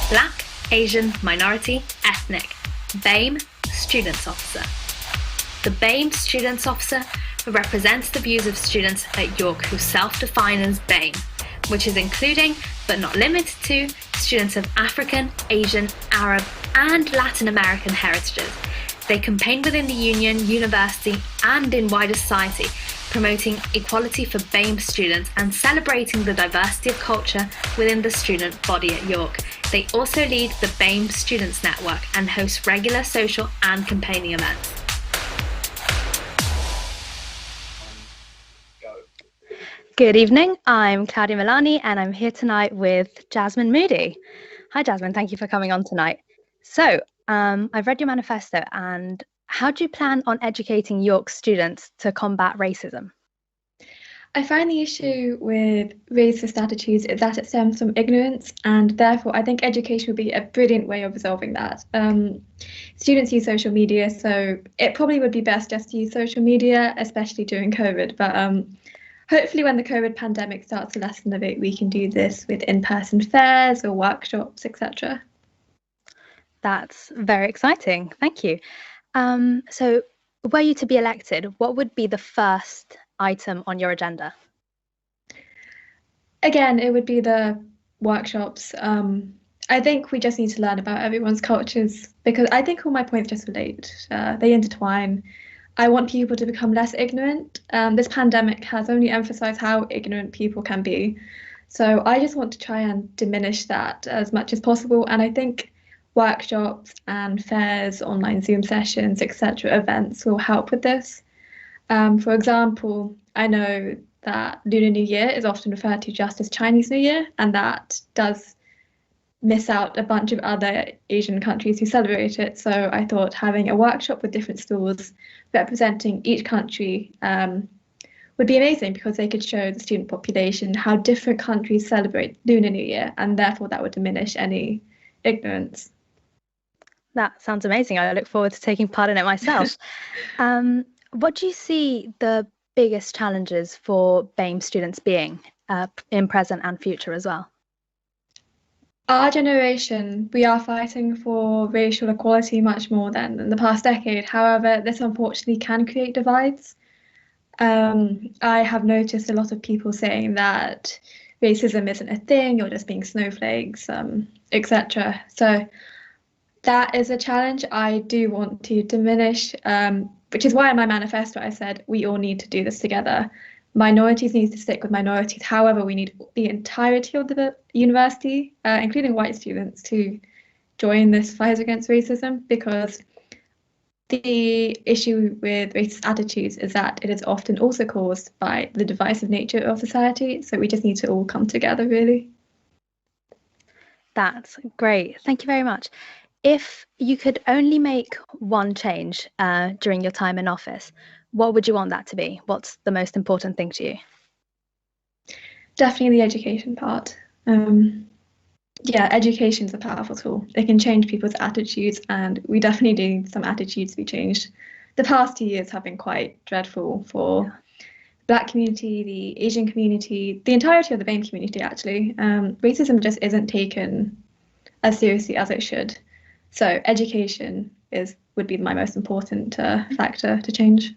Black, Asian, Minority, Ethnic, BAME, Students Officer. The BAME Students Officer represents the views of students at York who self-define as BAME, which is including, but not limited to, students of African, Asian, Arab and Latin American heritages. They campaign within the union, university and in wider society, promoting equality for BAME students and celebrating the diversity of culture within the student body at York. They also lead the BAME Students Network and host regular social and campaigning events. Good evening, I'm Claudia Milani and I'm here tonight with Jasmine Moody. Hi Jasmine, thank you for coming on tonight. So, I've read your manifesto, and how do you plan on educating York students to combat racism? I find the issue with racist attitudes is that it stems from ignorance, and therefore I think education would be a brilliant way of resolving that. Students use social media, so it probably would be best just to use social media, especially during COVID, but hopefully when the COVID pandemic starts to lessen a bit, we can do this with in-person fairs or workshops, etc. That's very exciting. Thank you. So, were you to be elected, what would be the first item on your agenda? Again, it would be the workshops. I think we just need to learn about everyone's cultures, because I think all my points just relate. They intertwine. I want people to become less ignorant. This pandemic has only emphasized how ignorant people can be. So I just want to try and diminish that as much as possible. And I think workshops and fairs, online Zoom sessions, etc. events will help with this. For example, I know that Lunar New Year is often referred to just as Chinese New Year, and that does miss out a bunch of other Asian countries who celebrate it. So I thought having a workshop with different stalls representing each country would be amazing, because they could show the student population how different countries celebrate Lunar New Year, and therefore that would diminish any ignorance. That sounds amazing. I look forward to taking part in it myself. What do you see the biggest challenges for BAME students being in present and future as well? Our generation, we are fighting for racial equality much more than in the past decade. However, this unfortunately can create divides. I have noticed a lot of people saying that racism isn't a thing, you're just being snowflakes, etc. So that is a challenge I do want to diminish, which is why in my manifesto I said we all need to do this together. Minorities need to stick with minorities. However, we need the entirety of the university, including white students, to join this fight against racism, because the issue with racist attitudes is that it is often also caused by the divisive nature of society. So we just need to all come together, really. That's great. Thank you very much. If you could only make one change during your time in office, what would you want that to be? What's the most important thing to you? Definitely the education part. Yeah, education is a powerful tool. It can change people's attitudes, and we definitely need some attitudes to be changed. The past 2 years have been quite dreadful for the Black community, the Asian community, the entirety of the BAME community, actually. Racism just isn't taken as seriously as it should. So education would be my most important factor to change.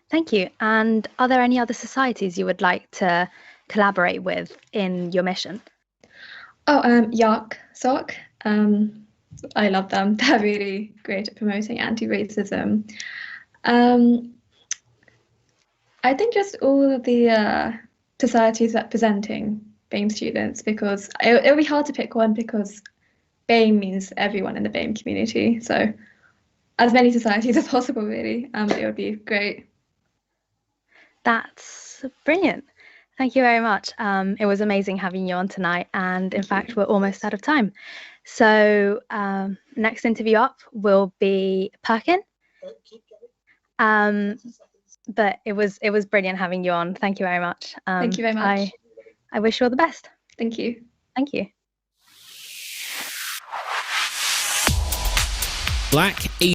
Thank you. And are there any other societies you would like to collaborate with in your mission? Oh, York SOC. I love them. They're really great at promoting anti-racism. I think just all of the societies representing BAME students, because it'll be hard to pick one, because BAME means everyone in the BAME community. So as many societies as possible, really. It would be great. That's brilliant. Thank you very much. It was amazing having you on tonight. And in fact, we're almost out of time. So next interview up will be Perkin. But it was brilliant having you on. Thank you very much. Thank you very much. I wish you all the best. Thank you. Thank you. Black